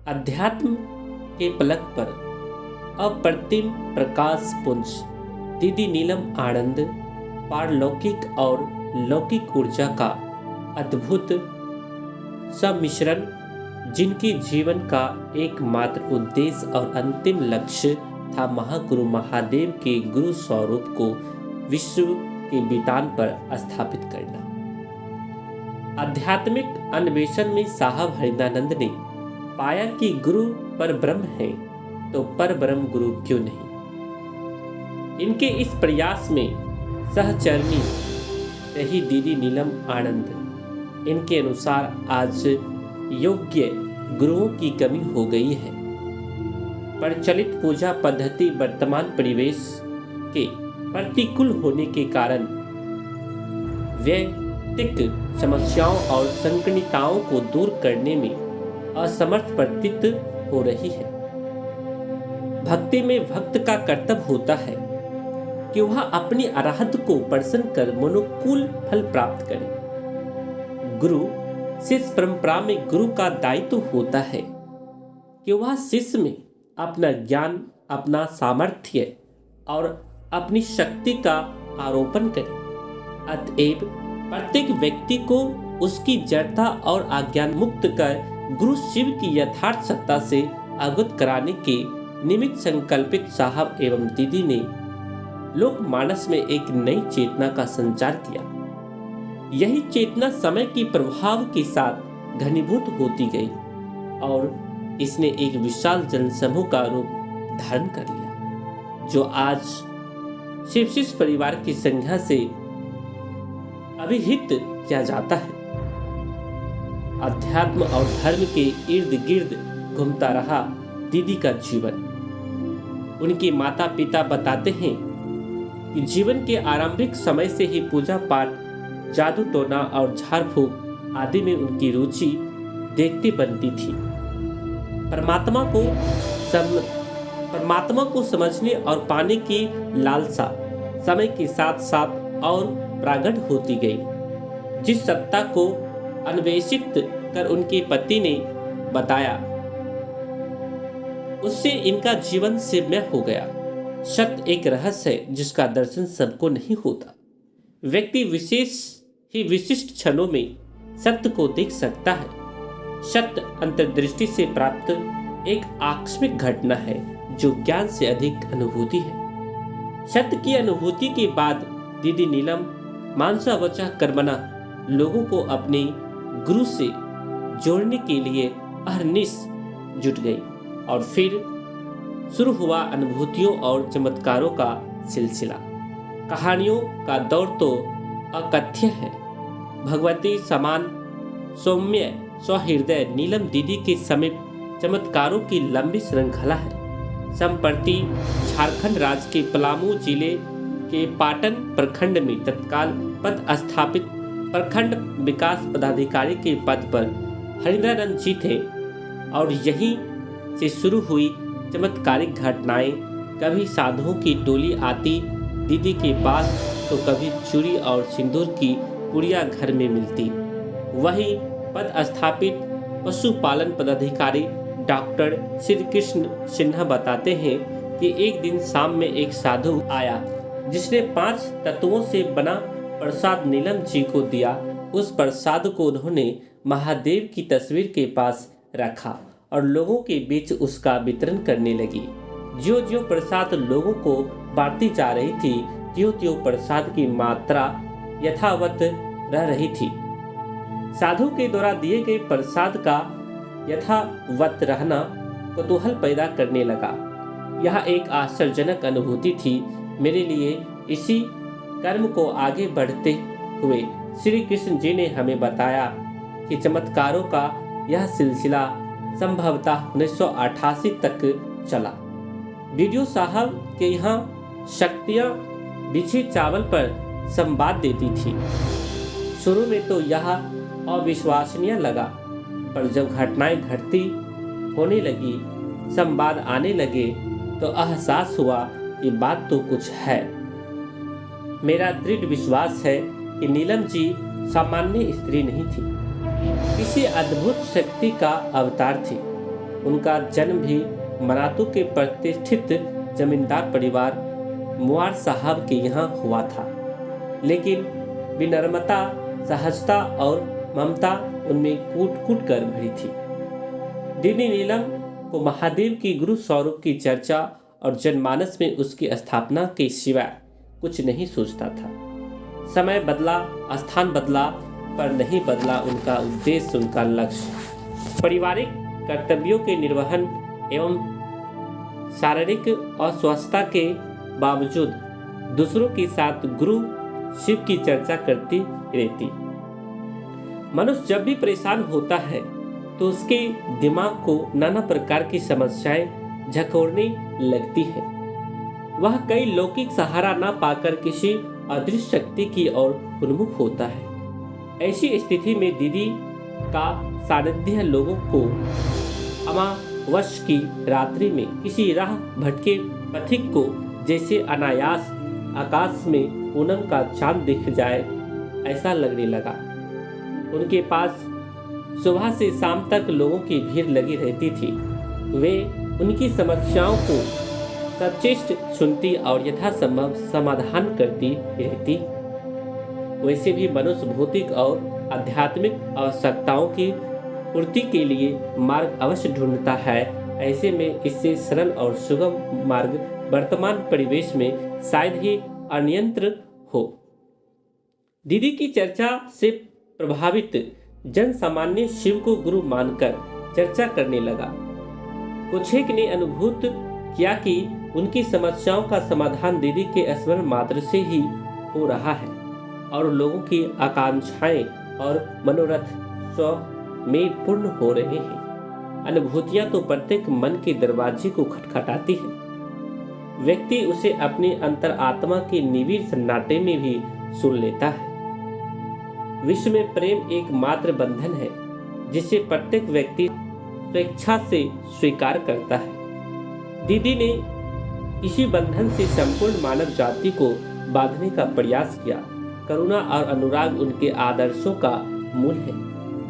अध्यात्म के पलक पर अप्रतिम प्रकाश पुंज दीदी नीलम आनंद पारलौकिक और लौकिक ऊर्जा का अद्भुत सम्मिश्रण, जिनके जीवन का एकमात्र उद्देश्य और अंतिम लक्ष्य था महागुरु महादेव के गुरु स्वरूप को विश्व के बितान पर स्थापित करना। आध्यात्मिक अन्वेषण में साहब हरिदानंद ने पाया कि गुरु पर ब्रह्म है तो पर ब्रह्म गुरु क्यों नहीं। इनके इस प्रयास में सहचरनी रही दीदी नीलम आनंद। इनके अनुसार आज योग्य गुरुओं की कमी हो गई है। प्रचलित पूजा पद्धति वर्तमान परिवेश के प्रतिकूल होने के कारण वैयक्तिक समस्याओं और संकीर्णताओं को दूर करने में असमर्थ प्रतीत हो रही है। भक्ति में भक्त का कर्तव्य होता है कि वह अपनी अराहत को प्रसन्न कर मनोकूल फल प्राप्त करे। गुरु शिष्य परंपरा में गुरु का दायित्व होता है कि वह शिष्य में अपना ज्ञान, अपना सामर्थ्य और अपनी शक्ति का आरोपण करे। अतएव प्रत्येक व्यक्ति को उसकी जड़ता और अज्ञान मुक्त कर गुरु शिव की यथार्थ सत्ता से अवगत कराने के निमित्त संकल्पित साहब एवं दीदी ने लोकमानस में एक नई चेतना का संचार किया। यही चेतना समय के प्रभाव के साथ घनीभूत होती गई और इसने एक विशाल जनसमूह का रूप धारण कर लिया, जो आज शिव शिष्य परिवार की संज्ञा से अभिहित किया जाता है। अध्यात्म और धर्म के इर्द गिर्द घूमता रहा दीदी का जीवन। उनके माता पिता बताते हैं कि जीवन के आरंभिक समय से ही पूजा पाठ, जादू टोना और झाड़ फूक आदि में उनकी रुचि देखती बनती थी। परमात्मा को समझने और पाने की लालसा समय के साथ साथ और प्रकट होती गई। जिस सत्ता को अन्वेषित कर उनके पति ने बताया, उससे इनका जीवन सेव्य हो गया। सत्य एक रहस्य है जिसका दर्शन सबको नहीं होता। व्यक्ति विशेष ही विशिष्ट क्षणों में सत्य को देख सकता है। सत्य अंतर्दृष्टि से प्राप्त एक आकस्मिक घटना है जो ज्ञान से अधिक अनुभूति है। सत्य की अनुभूति के बाद दीदी नीलम मानसा वचा कर्मणा लोगों को अपने गुरु से जोड़ने के लिए अहरनिश जुट गई और फिर शुरू हुआ अनुभूतियों और चमत्कारों का सिलसिला। कहानियों का दौर तो अकथ्य है। भगवती समान सौम्य सहृदय नीलम दीदी के समीप चमत्कारों की लंबी श्रृंखला है। संप्रति झारखंड राज्य के पलामू जिले के पाटन प्रखंड में तत्काल पद स्थापित प्रखंड विकास पदाधिकारी के पद पर हरिदानंद जी थे और यहीं से शुरू हुई चमत्कारिक घटनाएं। कभी साधुओं की टोली आती दीदी के पास तो कभी चूड़ी और सिंदूर की पुड़िया घर में मिलती। वहीं पद स्थापित पशुपालन पदाधिकारी डॉक्टर श्री कृष्ण सिन्हा बताते हैं कि एक दिन शाम में एक साधु आया जिसने 5 तत्वों से बना प्रसाद नीलम जी को दिया। उस प्रसाद को उन्होंने महादेव की तस्वीर के पास रखा और लोगों के बीच उसका वितरण करने लगी। ज्यों ज्यों प्रसाद लोगों को बांटती जा रही थी, त्यों त्यों प्रसाद की मात्रा यथावत रह रही थी। साधु के द्वारा दिए गए प्रसाद का यथावत रहना कौतूहल पैदा करने लगा। यह एक आश्चर्यजनक अनुभूति थी मेरे लिए। इसी कर्म को आगे बढ़ते हुए श्री कृष्ण जी ने हमें बताया कि चमत्कारों का यह सिलसिला संभवतः 1988 तक चला। वीडियो साहब के यहाँ शक्तियाँ बिछे चावल पर संवाद देती थी। शुरू में तो यह अविश्वसनीय लगा, पर जब घटनाएं घटती होने लगी, संवाद आने लगे, तो एहसास हुआ कि बात तो कुछ है। मेरा दृढ़ विश्वास है कि नीलम जी सामान्य स्त्री नहीं थी, किसी अद्भुत शक्ति का अवतार थी। उनका जन्म भी मराठों के प्रतिष्ठित जमींदार परिवार मुआर साहब के यहाँ हुआ था, लेकिन विनम्रता, सहजता और ममता उनमें कूट कूट कर भरी थी। दीदी नीलम को महादेव की गुरु स्वरूप की चर्चा और जनमानस में उसकी स्थापना के सिवाय कुछ नहीं सोचता था। समय बदला, स्थान बदला, पर नहीं बदला उनका उद्देश्य, उनका लक्ष्य। पारिवारिक कर्तव्यों के निर्वहन एवं शारीरिक अस्वस्थता के बावजूद दूसरों के साथ गुरु शिव की चर्चा करती रहती। मनुष्य जब भी परेशान होता है तो उसके दिमाग को नाना प्रकार की समस्याएं झकोरने लगती है। वह कई लौकिक सहारा न पाकर किसी अदृश्य शक्ति की ओर उन्मुख होता है। ऐसी स्थिति में दीदी का सानिध्य लोगों को अमावस की रात्रि में किसी राह भटके पथिक को जैसे अनायास आकाश में पूनम का चांद दिख जाए ऐसा लगने लगा। उनके पास सुबह से शाम तक लोगों की भीड़ लगी रहती थी। वे उनकी समस्याओं को सचेष्ट सुनती और यथासंभव समाधान करती रहती। वैसे भी मनुष्य भौतिक और आध्यात्मिक आवश्यकताओं की पूर्ति के लिए मार्ग अवश्य ढूंढता है। ऐसे में इससे सरल और सुगम मार्ग वर्तमान परिवेश में शायद ही अनियंत्र हो। दीदी की चर्चा से प्रभावित जन सामान्य शिव को गुरु मानकर चर्चा करने लगा। कुछ एक ने अनुभूत किया कि उनकी समस्याओं का समाधान दीदी के स्मरण मात्र से ही हो रहा है और लोगों की आकांक्षाएं और मनोरथ स्व में पूर्ण हो रहे हैं। अनुभूतियां तो प्रत्येक मन के दरवाजे को खटखटाती है। व्यक्ति उसे अपनी अंतरात्मा के निविड़ सन्नाटे में भी सुन लेता है। विश्व में प्रेम एकमात्र बंधन है जिसे प्रत्येक व्यक्ति स्वेच्छा से स्वीकार करता है। दीदी ने इसी बंधन से संपूर्ण मानव जाति को बांधने का प्रयास किया। करुणा और अनुराग उनके आदर्शों का मूल है।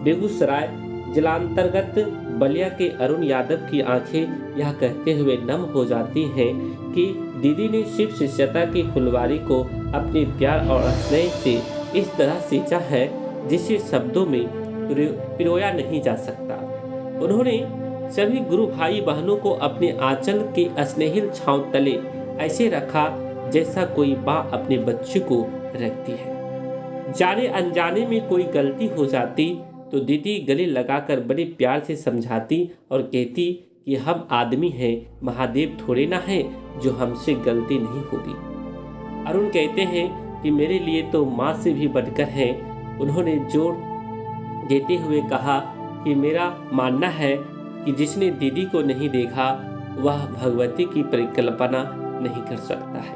बेगूसराय जिलांतर्गत बलिया के अरुण यादव की आंखें यह कहते हुए नम हो जाती हैं कि दीदी ने शिव शिष्यता की फुलवारी को अपने प्यार और स्नेह से इस तरह सींचा है जिसे शब्दों में पिरोया नहीं जा सकता। उन्होंने सभी गुरु भाई बहनों को अपने आंचल के स्नेहिल छांव तले ऐसे रखा जैसा कोई माँ अपने बच्चे को रखती है। जाने अनजाने में कोई गलती हो जाती तो दीदी गले लगाकर बड़े प्यार से समझाती और कहती कि हम आदमी हैं, महादेव थोड़े ना है जो हमसे गलती नहीं होगी। अरुण कहते हैं कि मेरे लिए तो माँ से भी बढ़कर है। उन्होंने जोर देते हुए कहा कि मेरा मानना है कि जिसने दीदी को नहीं देखा वह भगवती की परिकल्पना नहीं कर सकता है।